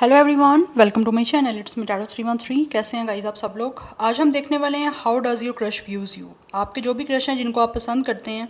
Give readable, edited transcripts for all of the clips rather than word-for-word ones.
Hello everyone, welcome to my channel. It's me tarot 313। कैसे हैं guys आप सब लोग। आज हम देखने वाले हैं how does your crush views you. आपके जो भी क्रश हैं जिनको आप पसंद करते हैं,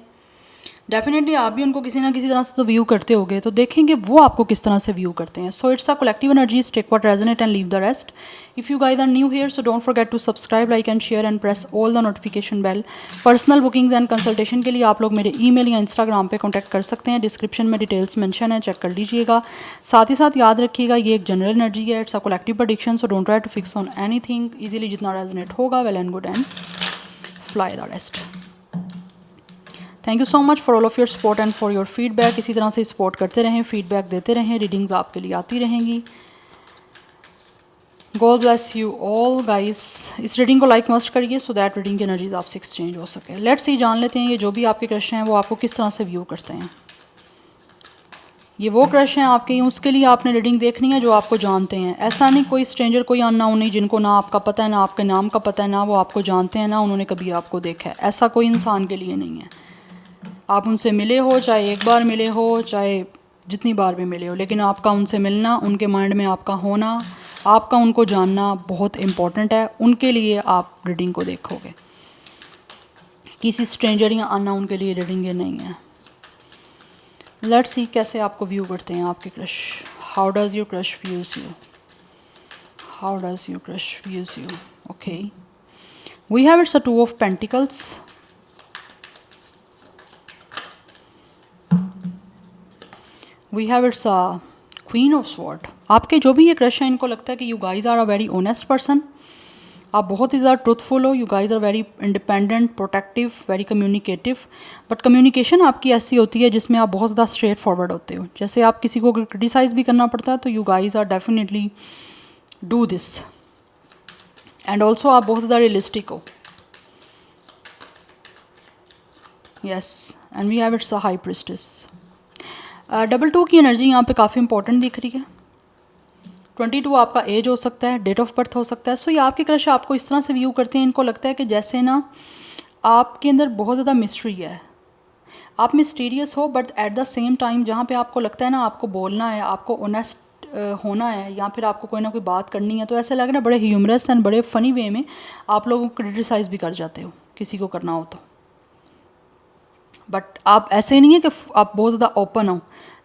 डेफिनेटली आप भी उनको किसी ना किसी तरह से तो व्यू करते होगे, तो देखेंगे वो आपको किस तरह से व्यू करते हैं। So it's a collective energies, take what resonate and leave the rest. If you guys are new here so don't forget to subscribe, like and share and press all the notification bell. Personal bookings and consultation के लिए आप लोग मेरे email या Instagram पे contact कर सकते हैं। डिस्क्रिप्शन में डिटेल्स मेंशन है, चेक कर लीजिएगा। साथ ही साथ याद रखिएगा ये एक जनरल एनर्जी है, it's a collective prediction, so don't try to fix on anything. Easily जितना रेजोनेट होगा, well and good, and fly the rest. Thank you so much for all of your support and for your feedback. इसी तरह से support करते रहें, feedback देते रहें, readings आपके लिए आती रहेंगी। God bless you all guys. इस रीडिंग को लाइक मस्ट करिए सो दैट रीडिंग की एनर्जीज आपसे एक्सचेंज हो सके। लेट्स सी, जान लेते हैं ये जो भी आपके क्रश हैं वो आपको किस तरह से व्यू करते हैं। ये वो क्रश हैं आपके, उसके लिए आपने रीडिंग देखनी है जो आपको जानते हैं। ऐसा नहीं कोई स्ट्रेंजर, कोई अननोन नहीं, जिनको ना आपका पता है, ना आपके नाम का पता है, ना वो आपको जानते हैं, ना उन्होंने कभी आपको देखा है। ऐसा कोई इंसान के लिए नहीं है। आप उनसे मिले हो, चाहे एक बार मिले हो, चाहे जितनी बार भी मिले हो, लेकिन आपका उनसे मिलना, उनके माइंड में आपका होना, आपका उनको जानना बहुत इम्पॉर्टेंट है। उनके लिए आप रीडिंग को देखोगे, किसी स्ट्रेंजर या अननोन के लिए रीडिंग ये नहीं है। लेट्स सी कैसे आपको व्यू करते हैं आपके crush. How does your crush views you, how does your crush views you. Okay, we have it's a two of pentacles, we have it's a queen of sword. आपके जो भी ये क्रश हैं, इनको लगता है कि you guys are a very honest person. आप बहुत ही ज़्यादा ट्रूथफुल हो, you guys are very independent, protective, very communicative. But communication आपकी ऐसी होती है जिसमें आप बहुत ज़्यादा स्ट्रेट फॉरवर्ड होते हो। जैसे आप किसी को क्रिटिसाइज़ भी करना पड़ता है तो you guys are definitely do this. And also आप बहुत ज़्यादा रियलिस्टिक हो। Yes, and we have it's a high priestess. Double 2 की एनर्जी यहाँ पे काफ़ी इंपॉर्टेंट दिख रही है। 22 आपका एज हो सकता है, डेट ऑफ बर्थ हो सकता है। सो ये आपके क्रश आपको इस तरह से व्यू करते हैं, इनको लगता है कि जैसे ना आपके अंदर बहुत ज़्यादा मिस्ट्री है, आप मिस्टीरियस हो, but at the same time जहाँ पे आपको लगता है ना आपको बोलना है, आपको ऑनेस्ट होना है, या फिर आपको कोई ना कोई बात करनी है, तो ऐसा लग रहा है बड़े ह्यूमरस एंड बड़े फ़नी वे में आप लोगों को क्रिटिसाइज़ भी कर जाते हो किसी को करना हो तो। बट आप ऐसे नहीं है कि आप बहुत ज़्यादा ओपन हो।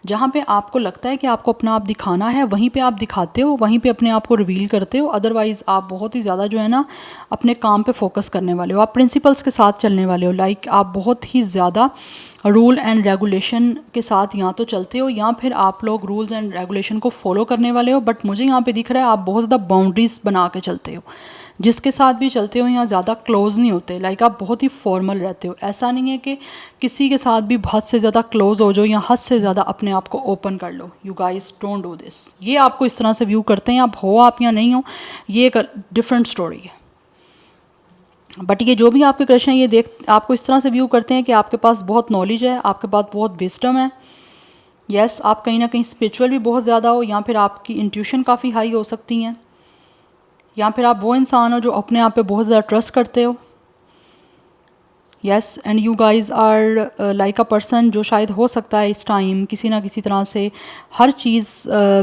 जहाँ पे आपको लगता है कि आपको अपना आप दिखाना है, वहीं पे आप दिखाते हो, वहीं पे अपने आप को रिवील करते हो। अदरवाइज़ आप बहुत ही ज़्यादा जो है ना अपने काम पे फोकस करने वाले हो, आप प्रिंसिपल्स के साथ चलने वाले हो। लाइक आप बहुत ही ज़्यादा रूल एंड रेगुलेशन के साथ या तो चलते हो, या फिर आप लोग रूल्स एंड रेगुलेशन को फॉलो करने वाले हो। बट मुझे यहाँ पे दिख रहा है आप बहुत ज़्यादा बाउंड्रीज बना के चलते हो। जिसके साथ भी चलते हो यहाँ ज़्यादा क्लोज नहीं होते। लाइक आप बहुत ही फॉर्मल रहते हो। ऐसा नहीं है कि किसी के साथ भी हद से ज़्यादा क्लोज हो जाओ या हद से ज़्यादा अपने आप को ओपन कर लो। You guys don't do this. ये आपको इस तरह से व्यू करते हैं, आप हो आप या नहीं हो, ये एक डिफरेंट स्टोरी है। बट ये जो भी आपके क्रश हैं, ये देख आपको इस तरह से व्यू करते हैं कि आपके पास बहुत नॉलेज है, आपके पास बहुत विजडम है। यस, आप कहीं ना कहीं स्पिरिचुअल भी बहुत ज़्यादा हो, या फिर आपकी इंट्यूशन काफ़ी हाई हो सकती हैं, या फिर आप वो इंसान हो जो अपने आप पे बहुत ज़्यादा ट्रस्ट करते हो। Yes, and you guys are like a person जो शायद हो सकता है इस टाइम किसी ना किसी तरह से हर चीज़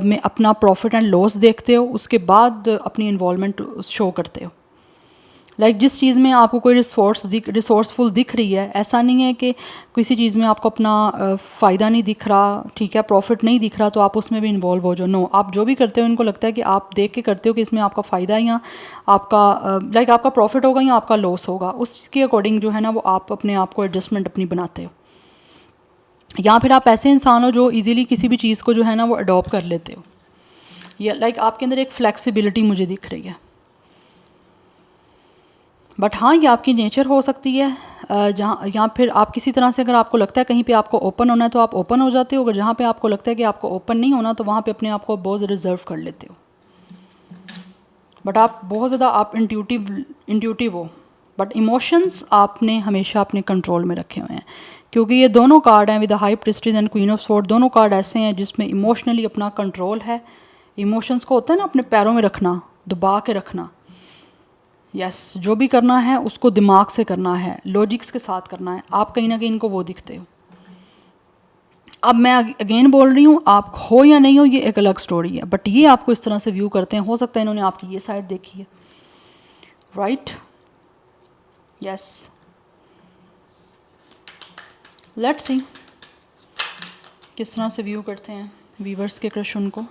में अपना प्रॉफिट एंड लॉस देखते हो, उसके बाद अपनी इन्वॉल्वमेंट शो करते हो। लाइक जिस चीज़ में आपको कोई रिसोर्सफुल दिख रही है, ऐसा नहीं है कि किसी चीज़ में आपको अपना फ़ायदा नहीं दिख रहा, ठीक है, प्रॉफिट नहीं दिख रहा तो आप उसमें भी इन्वॉल्व हो जाओ। नो, आप जो भी करते हो इनको लगता है कि आप देख के करते हो कि इसमें आपका फ़ायदा है या आपका लाइक आपका प्रॉफिट होगा या आपका लॉस होगा, उसके अकॉर्डिंग जो है ना वो आप अपने आप को एडजस्टमेंट अपनी बनाते हो। या फिर आप ऐसे इंसान हो जो ईज़िली किसी भी चीज़ को जो है ना वो अडॉप्ट कर लेते हो। या लाइक आपके अंदर एक फ्लेक्सिबिलिटी मुझे दिख रही है। बट हाँ, ये आपकी नेचर हो सकती है जहाँ, या फिर आप किसी तरह से अगर आपको लगता है कहीं पे आपको ओपन होना है तो आप ओपन हो जाते हो। अगर जहाँ पे आपको लगता है कि आपको ओपन नहीं होना तो वहाँ पे अपने आप को बहुत रिजर्व कर लेते हो। बट आप बहुत ज़्यादा आप इंट्यूटिव हो, बट इमोशंस आपने हमेशा अपने कंट्रोल में रखे हुए हैं। क्योंकि ये दोनों कार्ड हैं with high prestige and queen of sword, दोनों कार्ड ऐसे हैं जिसमें इमोशनली अपना कंट्रोल है। इमोशंस को होता है ना अपने पैरों में रखना, दबा के रखना। यस, जो भी करना है उसको दिमाग से करना है, लॉजिक्स के साथ करना है। आप कहीं ना कहीं इनको वो दिखते हो। अब मैं अगेन बोल रही हूँ, आप हो या नहीं हो ये एक अलग स्टोरी है, बट ये आपको इस तरह से व्यू करते हैं। हो सकता है इन्होंने आपकी ये साइड देखी है, राइट? यस, लेट्स सी किस तरह से व्यू करते हैं वीवर्स के क्रश उनको।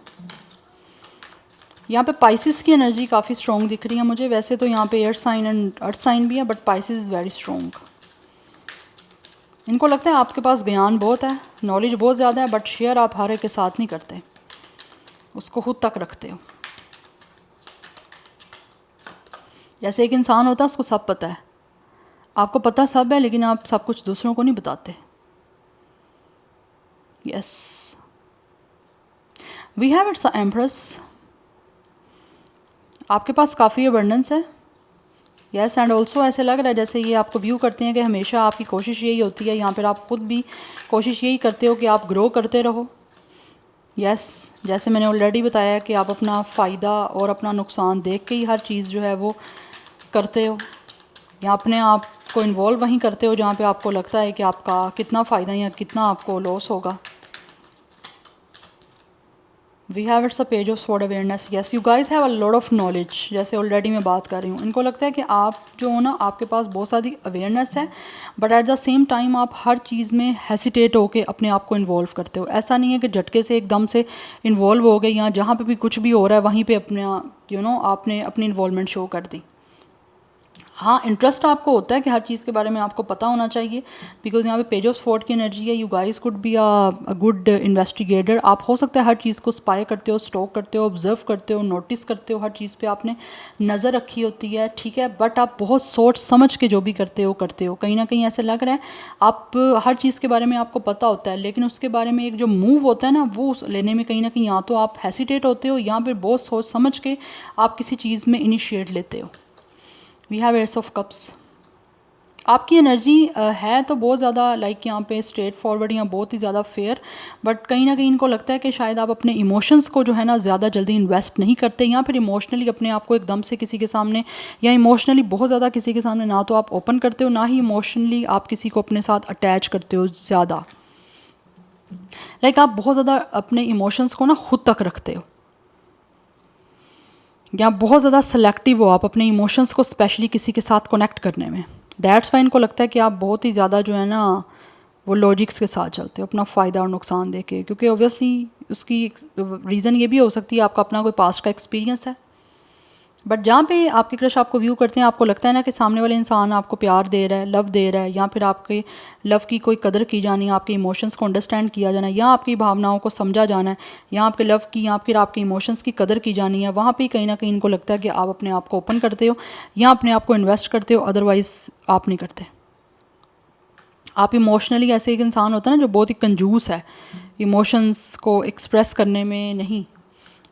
यहाँ पे पाइसिस की एनर्जी काफ़ी स्ट्रॉन्ग दिख रही है मुझे। वैसे तो यहाँ पे air sign and earth sign भी है, but Pisces is very strong. इनको लगता है आपके पास ज्ञान बहुत है, नॉलेज बहुत ज़्यादा है, बट शेयर आप हर एक के साथ नहीं करते, उसको खुद तक रखते हो। जैसे एक इंसान होता है उसको सब पता है, आपको पता सब है, लेकिन आप सब कुछ दूसरों को नहीं बताते। Yes, we have it's empress. आपके पास काफ़ी अबंडेंस है। यस, एंड ऑल्सो ऐसे लग रहा है जैसे ये आपको व्यू करते हैं कि हमेशा आपकी कोशिश यही होती है, यहाँ पर आप खुद भी कोशिश यही करते हो कि आप ग्रो करते रहो। यस, जैसे मैंने ऑलरेडी बताया कि आप अपना फ़ायदा और अपना नुकसान देख के ही हर चीज़ जो है वो करते हो, या अपने आप को इन्वॉल्व वहीं करते हो जहाँ पे आपको लगता है कि आपका कितना फ़ायदा या कितना आपको लॉस होगा। We have it's a page of sword awareness. Yes, you guys have a lot of knowledge. जैसे ऑलरेडी मैं बात कर रही हूँ, इनको लगता है कि आप जो हो ना, आपके पास बहुत सारी अवेयरनेस है, but at the same time आप हर चीज़ में हेसिटेट होकर अपने आप को इन्वॉल्व करते हो। ऐसा नहीं है कि झटके से एकदम से इन्वॉल्व हो गए, या जहाँ पे भी कुछ भी हो रहा है वहीं पे अपना आपने अपनी इन्वॉल्वमेंट शो कर दी। हाँ, इंटरेस्ट आपको होता है कि हर चीज़ के बारे में आपको पता होना चाहिए, बिकॉज यहाँ पे पेज ऑफ स्वॉर्ड की एनर्जी है। You guys could be a good investigator. आप हो सकता है हर चीज़ को स्पाई करते हो, स्टॉक करते हो, ऑब्जर्व करते हो, नोटिस करते हो, हर चीज़ पे आपने नज़र रखी होती है, ठीक है, बट आप बहुत सोच समझ के जो भी करते हो कहीं ना कहीं ऐसे लग रहा है आप हर चीज़ के बारे में आपको पता होता है, लेकिन उसके बारे में एक जो मूव होता है ना, वो लेने में कहीं ना कहीं या तो आप हेसिटेट होते हो, या फिर बहुत सोच समझ के आप किसी चीज़ में इनिशिएट लेते हो। We have eights of cups. आपकी एनर्जी है तो बहुत ज़्यादा लाइक यहाँ पे स्ट्रेट फॉरवर्ड या बहुत ही ज़्यादा फेयर, बट कहीं ना कहीं इनको लगता है कि शायद आप अपने इमोशंस को जो है ना ज़्यादा जल्दी इन्वेस्ट नहीं करते, या फिर इमोशनली अपने आप को एकदम से किसी के सामने, या इमोशनली बहुत ज़्यादा किसी के सामने ना तो आप ओपन करते हो, ना ही इमोशनली आप किसी को अपने साथ अटैच करते हो ज़्यादा। लाइक आप बहुत ज़्यादा अपने इमोशंस को ना खुद तक रखते हो, या बहुत ज़्यादा सेलेक्टिव हो आप अपने इमोशंस को स्पेशली किसी के साथ कनेक्ट करने में। दैट्स वाई इनको लगता है कि आप बहुत ही ज़्यादा जो है ना वो लॉजिक्स के साथ चलते हो, अपना फ़ायदा और नुकसान देके, क्योंकि ऑब्वियसली उसकी रीज़न ये भी हो सकती है आपका अपना कोई पास्ट का एक्सपीरियंस है। बट जहाँ पे आपके क्रश आपको व्यू करते हैं, आपको लगता है ना कि सामने वाले इंसान आपको प्यार दे रहा है, लव दे रहा है, या फिर आपके लव की कोई कदर की जानी है, आपके इमोशंस को अंडरस्टैंड किया जाना है, या आपकी भावनाओं को समझा जाना है, या आपके लव की या फिर आपके इमोशंस की कदर की जानी है, वहाँ पे कहीं ना कहीं इनको लगता है कि आप अपने आप को ओपन करते हो या अपने आप को इन्वेस्ट करते हो, अदरवाइज़ आप नहीं करते। आप इमोशनली ऐसे एक इंसान होता है ना जो बहुत ही कंजूस है, इमोशंस को एक्सप्रेस करने में नहीं,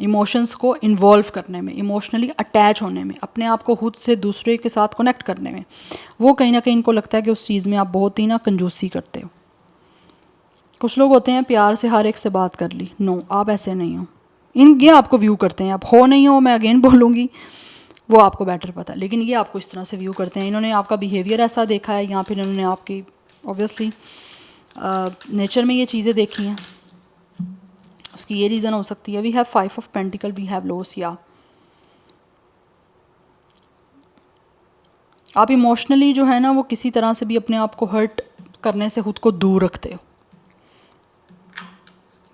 इमोशंस को इन्वॉल्व करने में, इमोशनली अटैच होने में, अपने आप को खुद से दूसरे के साथ कनेक्ट करने में, वो कहीं ना कहीं इनको लगता है कि उस चीज़ में आप बहुत ही ना कंजूसी करते हो। कुछ लोग होते हैं प्यार से हर एक से बात कर ली, नो आप ऐसे नहीं हो। ये आपको व्यू करते हैं, आप हो नहीं हो, मैं अगेन बोलूँगी, वो आपको बेटर पता है, लेकिन ये आपको इस तरह से व्यू करते हैं। इन्होंने आपका बिहेवियर ऐसा देखा है, या फिर इन्होंने आपकी ऑब्वियसली नेचर में ये चीज़ें देखी हैं, उसकी ये रीज़न हो सकती है। We have 5 of pentacle, we have loss. या आप इमोशनली जो है ना वो किसी तरह से भी अपने आप को हर्ट करने से खुद को दूर रखते हो।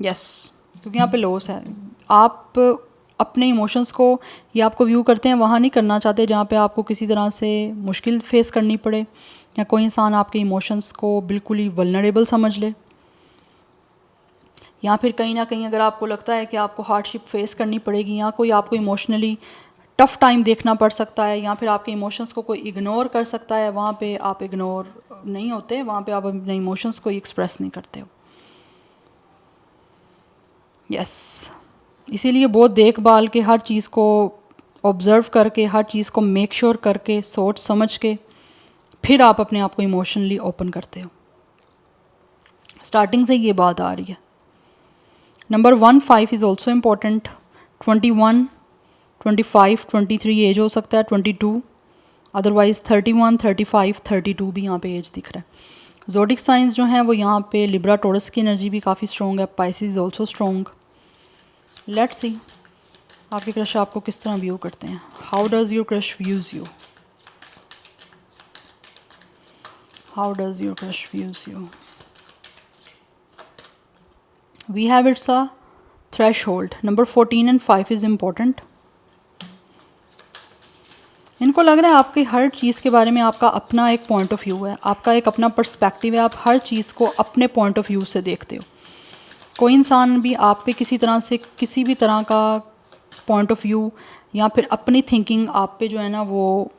यस, क्योंकि यहाँ पे लॉस है। आप अपने इमोशंस को, ये आपको व्यू करते हैं, वहाँ नहीं करना चाहते जहाँ पे आपको किसी तरह से मुश्किल फेस करनी पड़े, या कोई इंसान आपके इमोशंस को बिल्कुल ही वल्नरेबल समझ ले, या फिर कहीं ना कहीं अगर आपको लगता है कि आपको हार्डशिप फेस करनी पड़ेगी, या कोई आपको इमोशनली टफ़ टाइम देखना पड़ सकता है, या फिर आपके इमोशंस को कोई इग्नोर कर सकता है, वहाँ पे आप इग्नोर नहीं होते, वहाँ पे आप अपने इमोशंस को एक्सप्रेस नहीं करते हो। यस, इसीलिए बहुत देखभाल के, हर चीज़ को ऑब्ज़र्व करके, हर चीज़ को मेक श्योर करके, सोच समझ के फिर आप अपने आप को इमोशनली ओपन करते हो। स्टार्टिंग से ये बात आ रही है। Number 1 5 is also important. 21 25 23 age हो सकता है, 22, अदरवाइज़ 31 35 32 भी यहाँ पे एज दिख रहा है। ज़ोडिक साइंस जो हैं वो यहाँ पे लिब्रा टोरस की एनर्जी भी काफ़ी स्ट्रॉन्ग है, Pisces also strong. Let's see आपके क्रश आपको किस तरह व्यू करते हैं। How does your crush views you, how does your crush views you. We have it's a threshold, number 14 and 5 is important. इनको लग रहा है आपकी हर चीज़ के बारे में आपका अपना एक पॉइंट ऑफ व्यू है, आपका एक अपना पर्सपेक्टिव है, आप हर चीज़ को अपने पॉइंट ऑफ व्यू से देखते हो। कोई इंसान भी आप पे किसी तरह से किसी भी तरह का पॉइंट ऑफ व्यू या फिर अपनी थिंकिंग आप पे जो है ना वो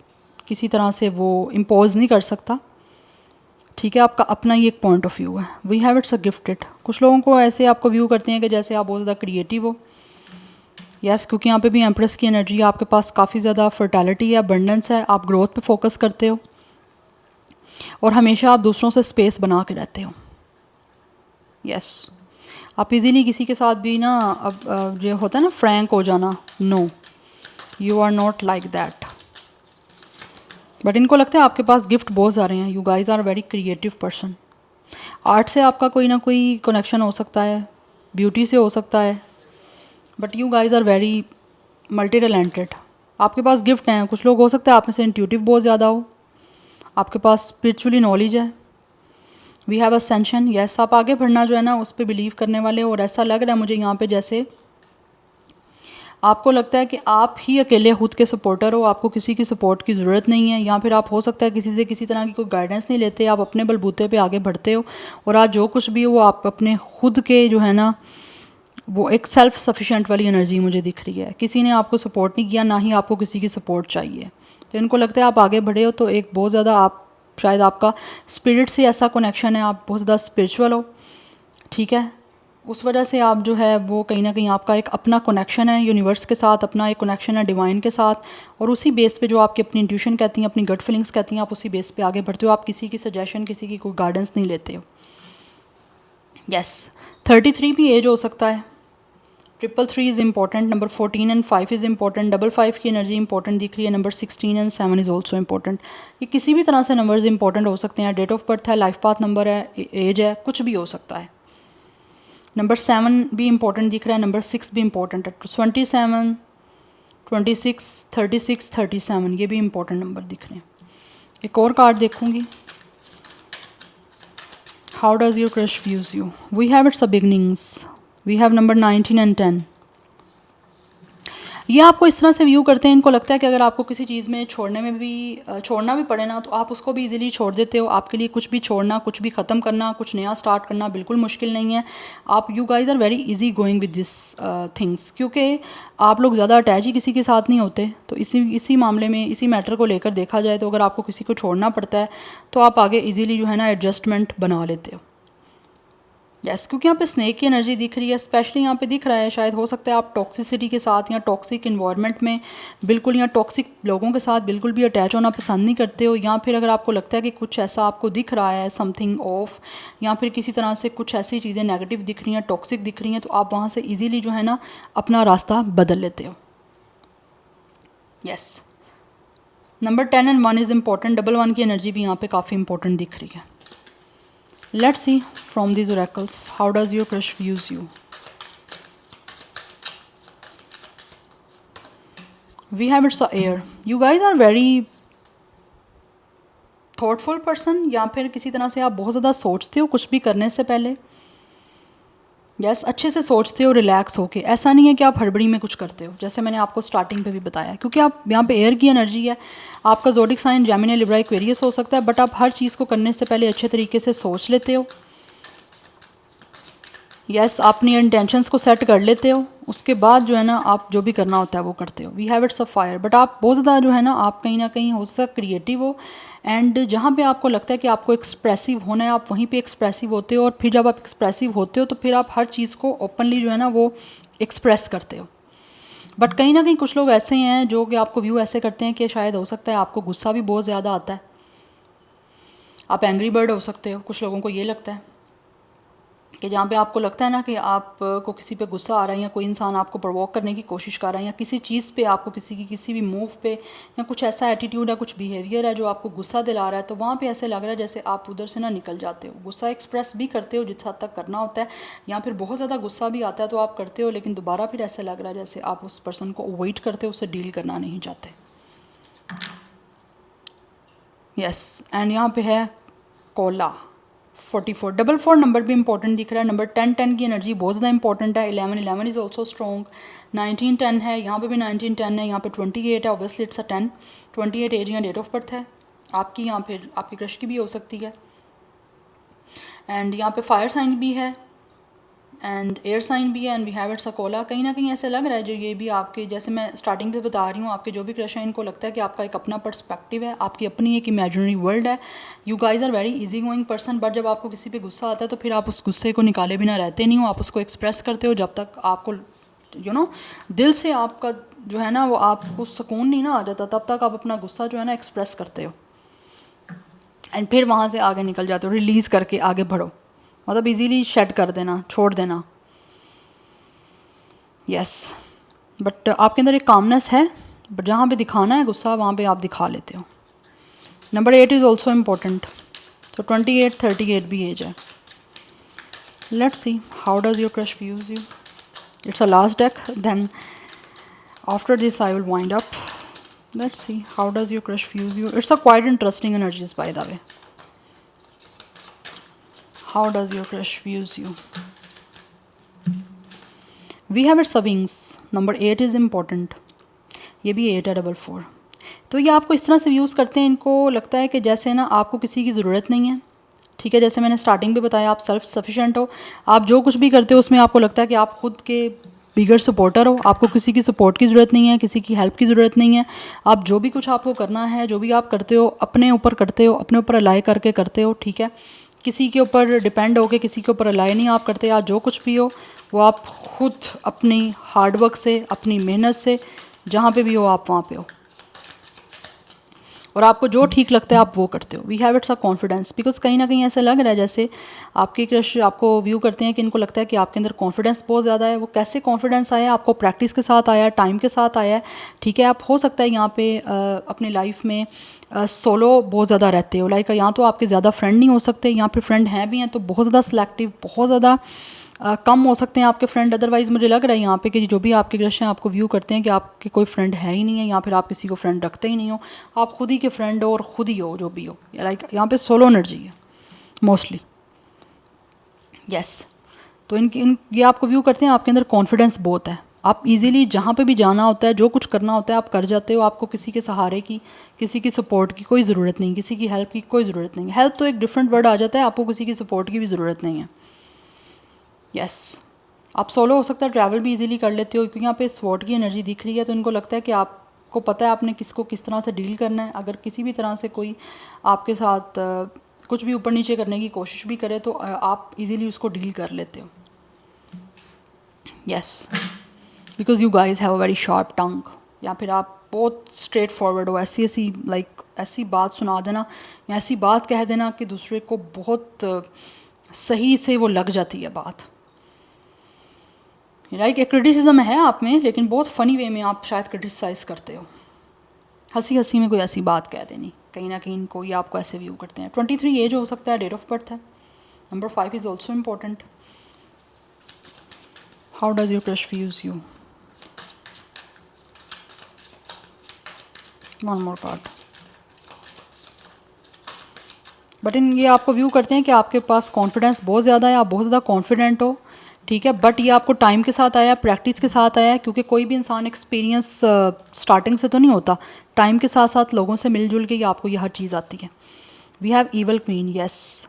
किसी तरह से वो इम्पोज नहीं कर सकता, ठीक है। आपका अपना ही एक पॉइंट ऑफ व्यू है। We have it's a gifted. कुछ लोगों को ऐसे आपको व्यू करते हैं कि जैसे आप बहुत ज़्यादा क्रिएटिव हो, यस क्योंकि यहाँ पे भी एम्प्रेस की एनर्जी है, आपके पास काफ़ी ज़्यादा फर्टैलिटी है, अबंडेंस है, आप ग्रोथ पे फोकस करते हो और हमेशा आप दूसरों से स्पेस बना के रहते हो, यस आप इजीली किसी के साथ भी ना अब जो होता है ना फ्रैंक हो जाना, no you are not like that. But इनको लगता है आपके पास गिफ्ट बहुत आ रहे हैं, you guys are very creative person. Art से आपका कोई ना कोई कनेक्शन हो सकता है, ब्यूटी से हो सकता है, but you guys are very multi talented. आपके पास गिफ्ट हैं। कुछ लोग हो सकता है आप में से इंट्यूटिव बहुत ज़्यादा हो, आपके पास स्पिरिचुअली नॉलेज है। वी हैव असेंशन, यस आप आगे बढ़ना जो है ना उस पर बिलीव करने वाले हो। और ऐसा लग रहा है मुझे यहाँ पे जैसे आपको लगता है कि आप ही अकेले खुद के सपोर्टर हो, आपको किसी की सपोर्ट की ज़रूरत नहीं है, या फिर आप हो सकता है किसी से किसी तरह की कोई गाइडेंस नहीं लेते, आप अपने बलबूते पे आगे बढ़ते हो। और आज जो कुछ भी हो वो आप अपने खुद के जो है ना वो एक सेल्फ सफिशेंट वाली एनर्जी मुझे दिख रही है। किसी ने आपको सपोर्ट नहीं किया, ना ही आपको किसी की सपोर्ट चाहिए। तो इनको लगता है आप आगे बढ़े हो तो एक बहुत ज़्यादा आप शायद आपका स्पिरिट से ऐसा कनेक्शन है, आप बहुत ज़्यादा स्पिरिचुअल हो, ठीक है। उस वजह से आप जो है वो कहीं ना कहीं आपका एक अपना कनेक्शन है यूनिवर्स के साथ, अपना एक कनेक्शन है डिवाइन के साथ, और उसी बेस पे जो आपकी अपनी इंट्यूशन कहती हैं, अपनी गट फीलिंग्स कहती हैं, आप उसी बेस पे आगे बढ़ते हो। आप किसी की सजेशन, किसी की कोई गाइडेंस नहीं लेते हो। यस 33 भी एज हो सकता है, 333 is important, number 14 and 5 is important, 55 की एनर्जी इंपॉर्टेंट दिख रही है, number 16 and 7 is also important. ये किसी भी तरह से नंबर्स इंपॉर्टेंट हो सकते हैं, डेट ऑफ बर्थ है, लाइफ पाथ नंबर है, एज है, कुछ भी हो सकता है। नंबर 7 भी इंपॉर्टेंट दिख रहा है, नंबर 6 भी इंपॉर्टेंट है, 27, 26, 36, 37 ये भी इंपॉर्टेंट नंबर दिख रहे हैं। एक और कार्ड देखूंगी, how does your crush views you. We have it's a beginnings, we have number 19 and 10। ये आपको इस तरह से व्यू करते हैं, इनको लगता है कि अगर आपको किसी चीज़ में छोड़ना भी पड़े ना तो आप उसको भी इजीली छोड़ देते हो। आपके लिए कुछ भी छोड़ना, कुछ भी ख़त्म करना, कुछ नया स्टार्ट करना बिल्कुल मुश्किल नहीं है। आप you guys are very easy going with this things, क्योंकि आप लोग ज़्यादा अटैच ही किसी के साथ नहीं होते। तो इसी मामले में, इसी मैटर को लेकर देखा जाए तो अगर आपको किसी को छोड़ना पड़ता है तो आप आगे ईजीली जो है ना एडजस्टमेंट बना लेते हो। यस क्योंकि यहाँ पे स्नेक की एनर्जी दिख रही है, स्पेशली यहाँ पे दिख रहा है, शायद हो सकता है आप टॉक्सिसिटी के साथ या टॉक्सिक इन्वायरमेंट में बिल्कुल, या टॉक्सिक लोगों के साथ बिल्कुल भी अटैच होना पसंद नहीं करते हो। या फिर अगर आपको लगता है कि कुछ ऐसा आपको दिख रहा है, समथिंग ऑफ, या फिर किसी तरह से कुछ ऐसी चीज़ें नेगेटिव दिख रही हैं, टॉक्सिक दिख रही हैं, तो आप वहाँ से ईजीली जो है ना अपना रास्ता बदल लेते हो। Yes number 10 and 1 is important, 1 की एनर्जी भी यहाँ पे काफ़ी इंपॉर्टेंट दिख रही है। Let's see from these oracles, how does your crush views you? We have it's a air. You guys are very thoughtful person, या फिर किसी तरह से आप बहुत ज़्यादा सोचते हो कुछ भी करने से पहले। यस अच्छे से सोचते हो, रिलैक्स होके। ऐसा नहीं है कि आप हड़बड़ी में कुछ करते हो, जैसे मैंने आपको स्टार्टिंग पे भी बताया, क्योंकि आप यहाँ पे एयर की एनर्जी है। आपका zodiac sign Gemini, Libra, Aquarius हो सकता है, बट आप हर चीज़ को करने से पहले अच्छे तरीके से सोच लेते हो। यस आप अपनी इंटेंशंस को सेट कर लेते हो, उसके बाद जो है ना आप जो भी करना होता है वो करते हो। We have it's a fire, but आप बहुत ज़्यादा जो है ना आप कहीं ना कहीं हो सकता है क्रिएटिव हो, एंड जहाँ पे आपको लगता है कि आपको एक्सप्रेसिव होना है आप वहीं पे एक्सप्रेसिव होते हो। और फिर जब आप एक्सप्रेसिव होते हो तो फिर आप हर चीज़ को ओपनली जो है ना वो एक्सप्रेस करते हो। बट कहीं ना कहीं कुछ लोग ऐसे हैं जो कि आपको व्यू ऐसे करते हैं कि शायद हो सकता है आपको गुस्सा भी बहुत ज़्यादा आता है, आप एंग्री बर्ड हो सकते हो, कुछ लोगों को ये लगता है। कि जहाँ पे आपको लगता है ना कि आपको किसी पे गुस्सा आ रहा है या कोई इंसान आपको प्रोवोक करने की कोशिश कर रहा है या किसी चीज़ पे आपको किसी की किसी भी मूव पे या कुछ ऐसा एटीट्यूड है, कुछ बिहेवियर है जो आपको गुस्सा दिला रहा है, तो वहाँ पे ऐसे लग रहा है जैसे आप उधर से ना निकल जाते हो। गुस्सा एक्सप्रेस भी करते हो जिस हद तक करना होता है, या फिर बहुत ज़्यादा गुस्सा भी आता है तो आप करते हो, लेकिन दोबारा फिर ऐसा लग रहा है जैसे आप उस पर्सन को अवॉइड करते हो, उससे डील करना नहीं चाहते। यस, एंड यहाँ पे है कोला 44। 44 नंबर भी इंपॉर्टेंट दिख रहा है। नंबर 10 की एनर्जी बहुत ज़्यादा इंपॉर्टेंट है। 11 इज़ ऑल्सो स्ट्रॉन्ग। 19 है, यहाँ पे भी 19 है, यहाँ पे 28 है, ऑब्वियसली इट्स अ 10। 28 एज या डेट ऑफ बर्थ है आपकी, यहाँ पे आपकी क्रश की भी हो सकती है। एंड यहाँ पे फायर साइन भी है एंड एयर साइन भी है and we have it's a cola. कहीं ना कहीं ऐसे लग रहा है जो ये भी आपके, जैसे मैं स्टार्टिंग पे बता रही हूँ, आपके जो भी क्रश हैं इनको लगता है कि आपका एक अपना पर्सपेक्टिव है, आपकी अपनी एक इमेजिनरी वर्ल्ड है। You guys are very easy going person, but जब आपको किसी पे गुस्सा आता है तो फिर आप उस गुस्से को निकाले बिना रहते नहीं हो, आप उसको एक्सप्रेस करते हो जब तक आपको दिल से आपका जो है ना वो आपको सुकून नहीं ना आ जाता, तब तक आप अपना गुस्सा जो है ना एक्सप्रेस करते हो एंड फिर वहाँ से आगे निकल जाते हो, रिलीज़ करके आगे बढ़ो, मतलब इजीली शेड कर देना, छोड़ देना। यस, बट आपके अंदर एक कामनेस है, बट जहाँ पे दिखाना है गुस्सा वहाँ पे आप दिखा लेते हो। Number 8 is also important. तो 28 38 भी एज है। Let's see how does your crush views you. It's a last deck, then after this I will wind up. Let's see how does your crush views you. It's a quite interesting energies by the way. How does your crush views you. We have it's a wings. Number 8 is important. ये भी 8 है, 44। तो ये आपको इस तरह से use करते हैं, इनको लगता है कि जैसे ना आपको किसी की ज़रूरत नहीं है, ठीक है। जैसे मैंने स्टार्टिंग पे बताया, आप सेल्फ सफिशेंट हो, आप जो कुछ भी करते हो उसमें आपको लगता है कि आप खुद के बिगर सपोर्टर हो, आपको किसी की सपोर्ट की ज़रूरत नहीं है, किसी की हेल्प की ज़रूरत नहीं है। आप जो भी कुछ आपको करना है, जो भी आप करते हो अपने ऊपर करते हो, अपने ऊपर अलाई करके करते हो, ठीक है। किसी के ऊपर डिपेंड होके किसी के ऊपर अलाई नहीं आप करते। आज जो कुछ भी हो वो आप खुद अपनी हार्डवर्क से, अपनी मेहनत से, जहाँ पे भी हो आप वहाँ पे हो, और आपको जो ठीक लगता है आप वो करते हो। We have it's a confidence, because कहीं ना कहीं ऐसा लग रहा है जैसे आपके क्रश आपको व्यू करते हैं कि इनको लगता है कि आपके अंदर कॉन्फिडेंस बहुत ज़्यादा है। वो कैसे कॉन्फिडेंस आया, आपको प्रैक्टिस के साथ आया, टाइम के साथ आया है, ठीक है। आप हो सकता है यहाँ पे अपनी लाइफ में सोलो बहुत ज़्यादा रहते हो, लाइक यहाँ तो आपके ज़्यादा फ्रेंड नहीं हो सकते, यहाँ पे फ्रेंड हैं भी हैं तो बहुत ज़्यादा सिलेक्टिव, बहुत ज़्यादा कम हो सकते हैं आपके फ्रेंड। अदरवाइज़ मुझे लग रहा है यहाँ पे कि जो भी आपके क्रश हैं आपको व्यू करते हैं कि आपके कोई फ्रेंड है ही नहीं है, या फिर आप किसी को फ्रेंड रखते ही नहीं हो, आप खुद ही के फ्रेंड हो और खुद ही हो जो भी हो, लाइक यहाँ पे सोलो एनर्जी है मोस्टली। यस, तो ये आपको व्यू करते हैं, आपके अंदर कॉन्फिडेंस बहुत है, आप इजीली जहाँ पे भी जाना होता है, जो कुछ करना होता है आप कर जाते हो। आपको किसी के सहारे की, किसी की सपोर्ट की कोई ज़रूरत नहीं, किसी की हेल्प की कोई ज़रूरत नहीं। हेल्प तो एक डिफरेंट वर्ड आ जाता है, आपको किसी की सपोर्ट की भी ज़रूरत नहीं है। यस, आप सोलो हो सकता है ट्रैवल भी इजीली कर लेते हो, क्योंकि यहाँ पे स्वॉर्ड की एनर्जी दिख रही है, तो इनको लगता है कि आपको पता है आपने किसको किस तरह से डील करना है। अगर किसी भी तरह से कोई आपके साथ कुछ भी ऊपर नीचे करने की कोशिश भी करे तो आप इजीली उसको डील कर लेते हो। Yes, because you guys have a very sharp tongue, या फिर आप बहुत स्ट्रेट फॉरवर्ड हो, ऐसी ऐसी लाइक ऐसी बात सुना देना या ऐसी बात कह देना कि दूसरे को बहुत सही से वो लग जाती है बात। लाइक एक क्रिटिसिज्म है आप में, लेकिन बहुत फ़नी वे में आप शायद क्रिटिसाइज़ करते हो, हंसी हंसी में कोई ऐसी बात कह देनी, कहीं ना कहीं इनको ये आपको ऐसे व्यू करते हैं। 23 एज हो सकता है, डेट ऑफ बर्थ है। Number 5 is also important. How does your crush views you. One more card. But ये आपको व्यू करते हैं कि आपके पास कॉन्फिडेंस बहुत ज़्यादा है, आप बहुत ज़्यादा कॉन्फिडेंट हो, ठीक है। बट ये आपको टाइम के साथ आया, प्रैक्टिस के साथ आया, क्योंकि कोई भी इंसान एक्सपीरियंस स्टार्टिंग से तो नहीं होता, टाइम के साथ साथ लोगों से मिलजुल के ही आपको ये हर चीज़ आती है। We have evil queen. Yes,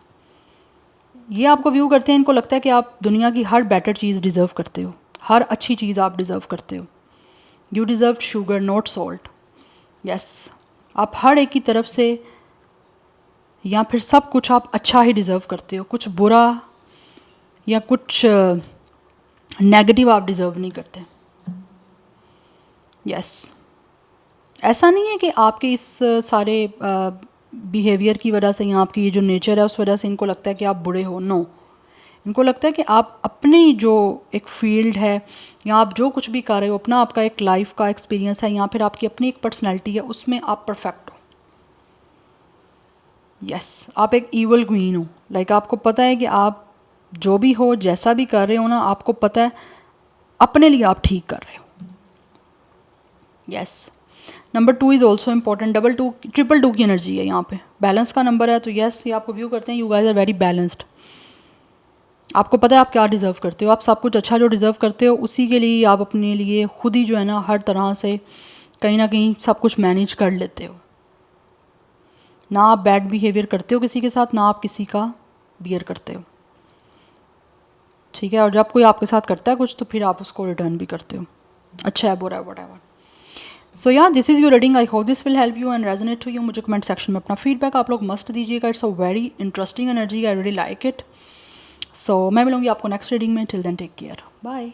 ये आपको व्यू करते हैं, इनको लगता है कि आप दुनिया की हर बेटर चीज़ डिज़र्व करते हो, हर अच्छी चीज़ आप डिज़र्व करते हो। You deserve sugar not salt. Yes, आप हर एक की तरफ से या फिर सब कुछ आप अच्छा ही डिज़र्व करते हो, कुछ बुरा या कुछ नेगेटिव आप डिज़र्व नहीं करते। यस, ऐसा नहीं है कि आपके इस सारे बिहेवियर की वजह से या आपकी ये जो नेचर है उस वजह से इनको लगता है कि आप बुरे हो। नो, इनको लगता है कि आप अपनी जो एक फील्ड है या आप जो कुछ भी कर रहे हो, अपना आपका एक लाइफ का एक्सपीरियंस है या फिर आपकी अपनी एक पर्सनैलिटी है, उसमें आप परफेक्ट हो। यस आप एक ईवल क्वीन हो। लाइक आपको पता है कि आप जो भी हो, जैसा भी कर रहे हो ना, आपको पता है अपने लिए आप ठीक कर रहे हो। Yes number 2 is also important. Double 2 triple 2 की एनर्जी है यहाँ पे, बैलेंस का नंबर है। तो यस ये आपको व्यू करते हैं, you guys are very balanced. आपको पता है आप क्या डिज़र्व करते हो, आप सब कुछ अच्छा जो डिज़र्व करते हो उसी के लिए आप अपने लिए खुद ही जो है ना हर तरह से कहीं ना कहीं सब कुछ मैनेज कर लेते हो। ना आप बैड बिहेवियर करते हो किसी के साथ, ना आप किसी का बियर करते हो, ठीक है। और जब कोई आपके साथ करता है कुछ तो फिर आप उसको रिटर्न भी करते हो, अच्छा है बुरा है whatever. So yeah this is your reading, I hope this will help you and resonate to you. मुझे कमेंट सेक्शन में अपना फीडबैक आप लोग मस्ट दीजिएगा। It's a very interesting energy, I really like it. So मैं मिलूंगी आपको next reading में। Till then take care, bye.